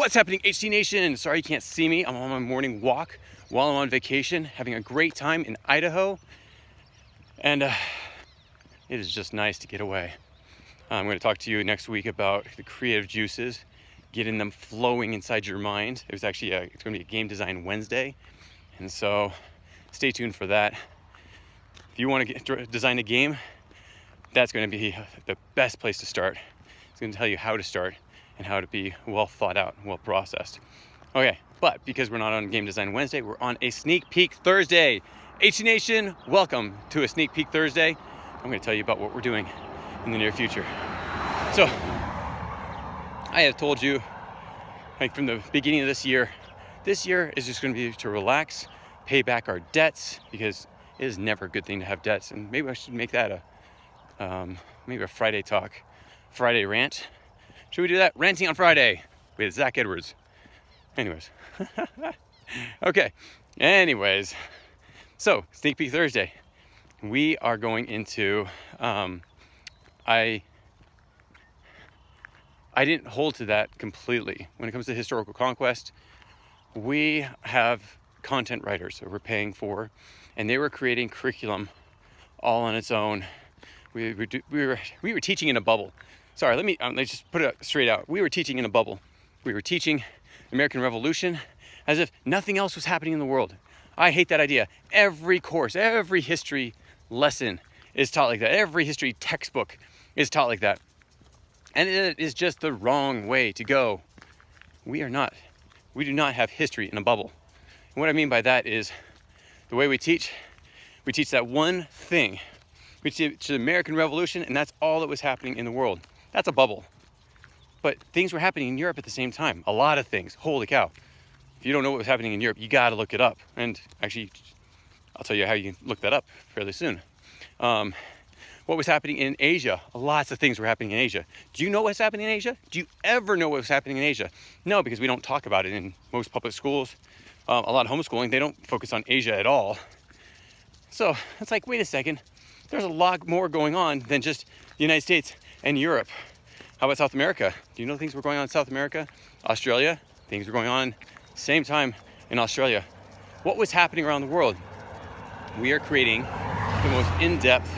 What's happening, HT Nation? Sorry you can't see me. I'm on my morning walk while I'm on vacation, having a great time in Idaho. And it is just nice to get away. I'm going to talk to you next week about the creative juices, getting them flowing inside your mind. It's going to be a game design Wednesday. And so stay tuned for that. If you want to design a game, that's going to be the best place to start. It's going to tell you how to start and how to be well thought out, well processed. Okay, but because we're not on Game Design Wednesday, we're on a Sneak Peek Thursday. HT Nation, welcome to a Sneak Peek Thursday. I'm going to tell you about what we're doing in the near future. So, I have told you, like from the beginning of this year is just going to be to relax, pay back our debts, because it is never a good thing to have debts. And maybe I should make that maybe a Friday talk, Friday rant. Should we do that? Ranting on Friday with Zach Edwards. Anyways. Okay. Anyways. So, Sneak Peek Thursday. We are going into, I didn't hold to that completely. When it comes to historical conquest, we have content writers that we're paying for, and they were creating curriculum all on its own. We were teaching in a bubble. Sorry, let's just put it straight out. We were teaching in a bubble. We were teaching the American Revolution as if nothing else was happening in the world. I hate that idea. Every course, every history lesson is taught like that. Every history textbook is taught like that. And it is just the wrong way to go. We do not have history in a bubble. And what I mean by that is the way we teach that one thing. We teach the American Revolution, and that's all that was happening in the world. That's a bubble. But things were happening in Europe at the same time. A lot of things. Holy cow. If you don't know what was happening in Europe, you got to look it up. And actually, I'll tell you how you can look that up fairly soon. What was happening in Asia? Lots of things were happening in Asia. Do you know what's happening in Asia? Do you ever know what's happening in Asia? No, because we don't talk about it in most public schools. A lot of homeschooling, they don't focus on Asia at all. So it's like, wait a second. There's a lot more going on than just the United States and Europe. How about South America? Do you know things were going on in South America? Australia? Things were going on same time in Australia. What was happening around the world? We are creating the most in-depth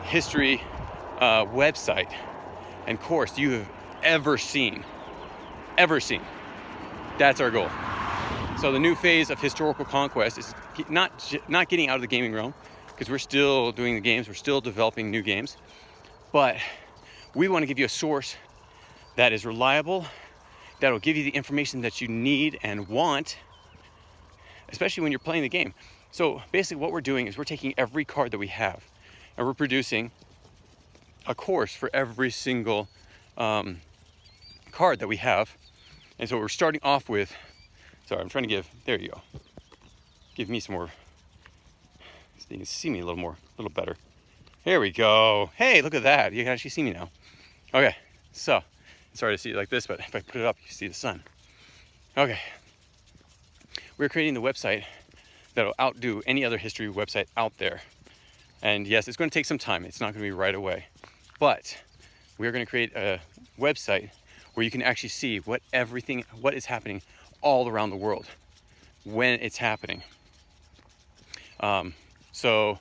history website and course you have ever seen. That's our goal. So the new phase of historical conquest is not getting out of the gaming realm, because we're still doing the games, we're still developing new games, but we want to give you a source that is reliable, that will give you the information that you need and want, especially when you're playing the game. So basically what we're doing is we're taking every card that we have and we're producing a course for every single card that we have. And so we're starting off with, sorry, I'm trying to there you go. Give me some more, so you can see me a little better. Here we go. Hey, look at that. You can actually see me now. Okay, so, sorry to see it like this, but if I put it up, you see the sun. Okay. We're creating the website that'll outdo any other history website out there. And yes, it's going to take some time. It's not going to be right away. But we're going to create a website where you can actually see what is happening all around the world when it's happening. So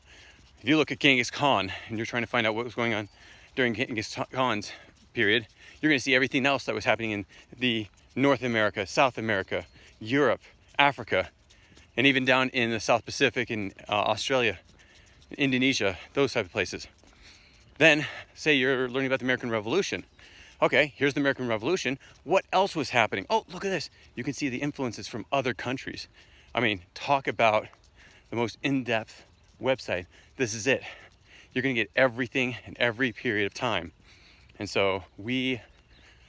if you look at Genghis Khan and you're trying to find out what was going on during Genghis Khan's period, you're going to see everything else that was happening in the North America, South America, Europe, Africa, and even down in the South Pacific in Australia, Indonesia, those type of places. Then, say you're learning about the American Revolution. Okay, here's the American Revolution. What else was happening? Oh, look at this. You can see the influences from other countries. I mean, talk about the most in-depth website. This is it. You're going to get everything in every period of time. And so we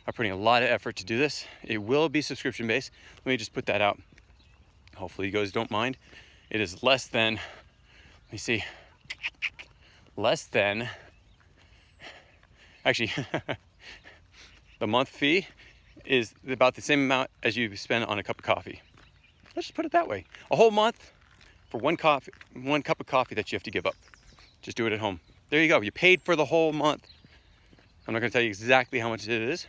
are putting a lot of effort to do this. It will be subscription based. Let me just put that out. Hopefully you guys don't mind. It is less than, actually, the month fee is about the same amount as you spend on a cup of coffee. Let's just put it that way. A whole month for one cup of coffee that you have to give up. Just do it at home. There you go. You paid for the whole month. I'm not going to tell you exactly how much it is,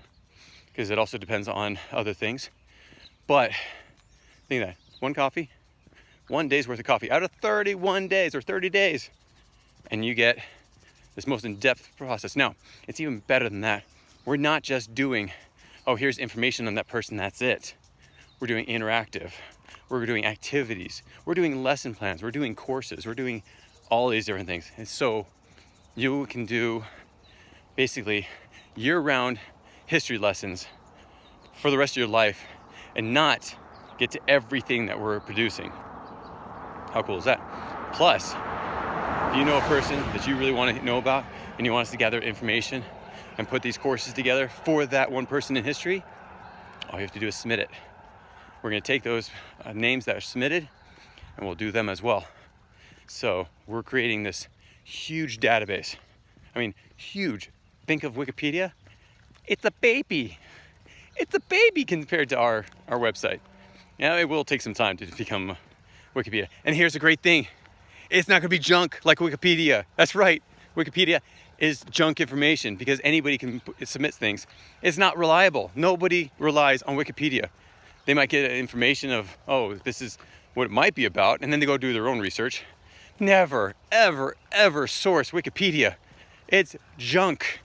because it also depends on other things. But think of that, one coffee, 1 day's worth of coffee out of 31 days or 30 days. And you get this most in-depth process. Now, it's even better than that. We're not just doing, oh, here's information on that person, that's it. We're doing interactive. We're doing activities. We're doing lesson plans. We're doing courses. We're doing all these different things. And so you can do basically year-round history lessons for the rest of your life and not get to everything that we're producing. How cool is that? Plus, if you know a person that you really want to know about and you want us to gather information and put these courses together for that one person in history, all you have to do is submit it. We're going to take those names that are submitted and we'll do them as well. So we're creating this huge database. I mean, huge. Think of Wikipedia. It's a baby. It's a baby compared to our website. Yeah, it will take some time to become Wikipedia. And here's the great thing. It's not going to be junk like Wikipedia. That's right. Wikipedia is junk information because anybody can submit things. It's not reliable. Nobody relies on Wikipedia. They might get information of, oh, this is what it might be about, and then they go do their own research. Never, ever, ever source Wikipedia. It's junk.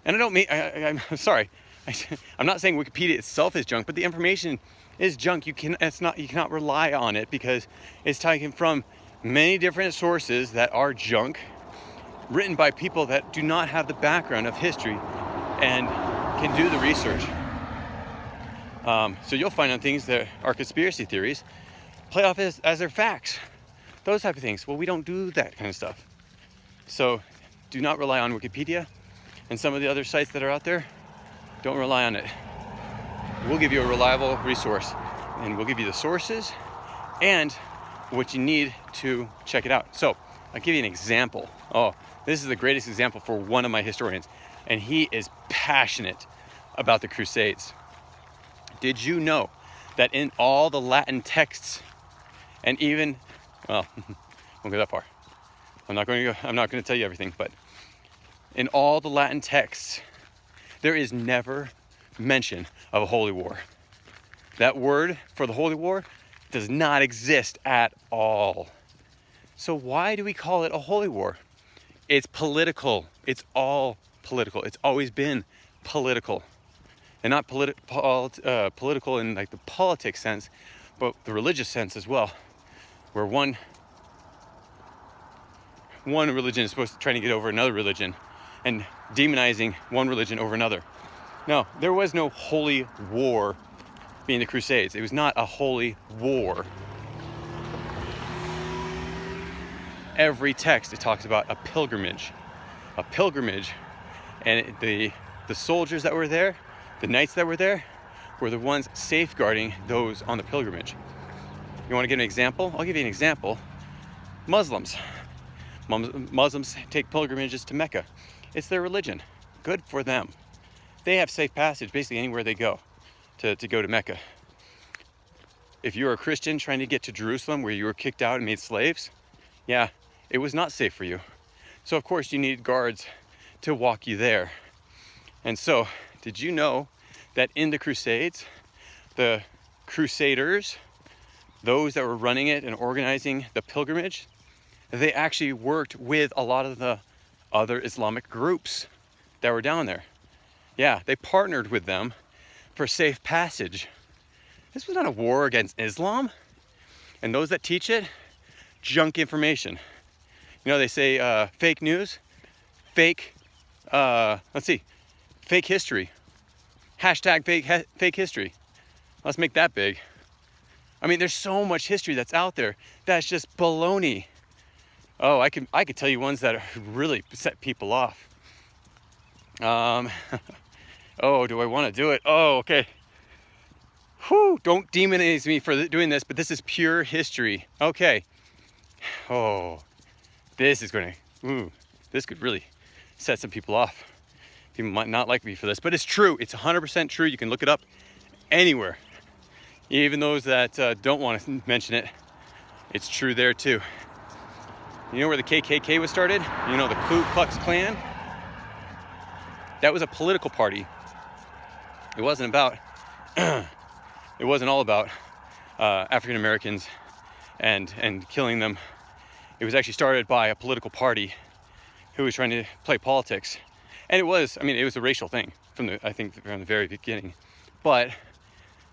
And I don't mean, I'm sorry. I'm not saying Wikipedia itself is junk, but the information is junk. You cannot rely on it because it's taken from many different sources that are junk, written by people that do not have the background of history and can do the research. So you'll find on things that are conspiracy theories play off as their facts, those type of things. Well, we don't do that kind of stuff. So do not rely on Wikipedia and some of the other sites that are out there. Don't rely on it. We'll give you a reliable resource and we'll give you the sources and what you need to check it out. So I'll give you an example. Oh, this is the greatest example for one of my historians, and he is passionate about the Crusades. Did you know that in all the Latin texts, and even, well, I won't go that far. I'm not going to tell you everything, but in all the Latin texts, there is never mention of a holy war. That word for the holy war does not exist at all. So why do we call it a holy war? It's political. It's all political. It's always been political. And not political in like the politics sense, but the religious sense as well, where one religion is supposed to try to get over another religion and demonizing one religion over another. No, there was no holy war being the Crusades. It was not a holy war. Every text, it talks about a pilgrimage. A pilgrimage. And the soldiers that were there, the knights that were there, were the ones safeguarding those on the pilgrimage. You want to get an example? I'll give you an example. Muslims take pilgrimages to Mecca. It's their religion. Good for them. They have safe passage basically anywhere they go to go to Mecca. If you're a Christian trying to get to Jerusalem where you were kicked out and made slaves, yeah, it was not safe for you. So of course you needed guards to walk you there. And so, did you know that in the Crusades, the Crusaders, those that were running it and organizing the pilgrimage, they actually worked with a lot of the other Islamic groups that were down there. Yeah, they partnered with them for safe passage. This was not a war against Islam. And those that teach it, junk information. You know, they say fake news, fake history. Hashtag fake history. Let's make that big. I mean, there's so much history that's out there that's just baloney. Oh, I could tell you ones that really set people off. Oh, do I want to do it? Oh, okay. Whew, don't demonize me for doing this, but this is pure history. Okay. Oh, this could really set some people off. People might not like me for this, but it's true. It's 100% true. You can look it up anywhere. Even those that don't want to mention it, it's true there too. You know where the KKK was started? You know, the Ku Klux Klan? That was a political party. It wasn't about, it wasn't all about African Americans and killing them. It was actually started by a political party who was trying to play politics. And it was, I mean, it was a racial thing from the very beginning. But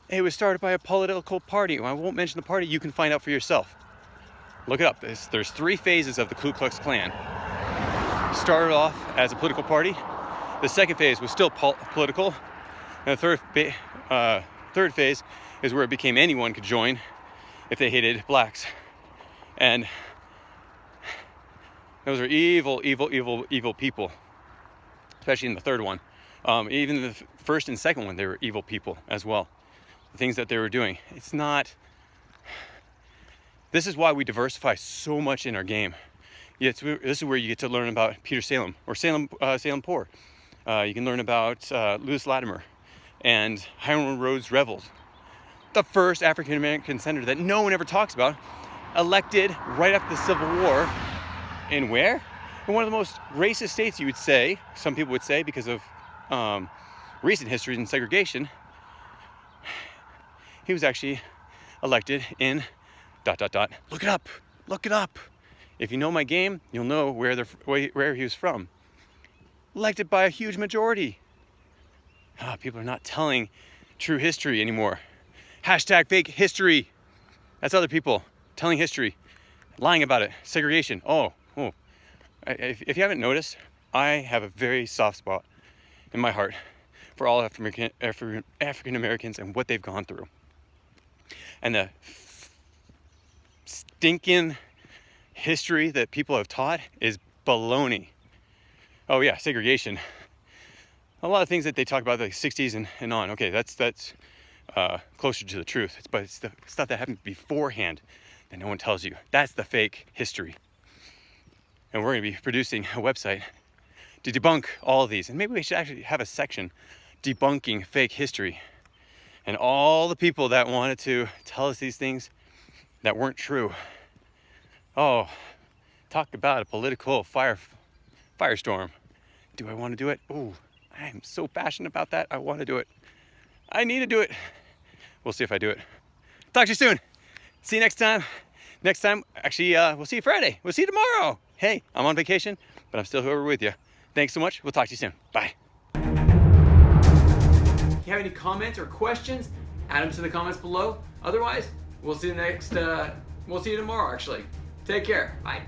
it was started by a political party. I won't mention the party, you can find out for yourself. Look it up. There's 3 phases of the Ku Klux Klan. Started off as a political party. The second phase was still political. And the third phase is where it became anyone could join if they hated blacks. And those are evil, evil, evil, evil people. Especially in the third one. Even the first and second one, they were evil people as well. The things that they were doing. It's not... This is why we diversify so much in our game. This is where you get to learn about Peter Salem, or Salem Poor. You can learn about Lewis Latimer and Hiram Rhodes Revels. The first African-American senator that no one ever talks about, elected right after the Civil War. In where? In one of the most racist states, you would say, some people would say, because of recent history and segregation. He was actually elected in ... Look it up. Look it up. If you know my game, you'll know where he was from. Elected by a huge majority. People are not telling true history anymore. Hashtag fake history. That's other people telling history, lying about it. Segregation. Oh. If you haven't noticed, I have a very soft spot in my heart for all African Americans and what they've gone through. And the stinking history that people have taught is baloney. Oh yeah, segregation. A lot of things that they talk about, like 60s and on. Okay, that's closer to the truth. But it's the stuff that happened beforehand that no one tells you. That's the fake history. And we're going to be producing a website to debunk all of these. And maybe we should actually have a section debunking fake history. And all the people that wanted to tell us these things that weren't true. Oh, talk about a political firestorm. Do I want to do it? Oh, I am so passionate about that. I want to do it. I need to do it. We'll see if I do it. Talk to you soon. See you next time. Next time, actually, we'll see you Friday. We'll see you tomorrow. Hey, I'm on vacation, but I'm still here with you. Thanks so much. We'll talk to you soon. Bye. If you have any comments or questions, add them to the comments below. Otherwise, we'll see you tomorrow, actually. Take care. Bye.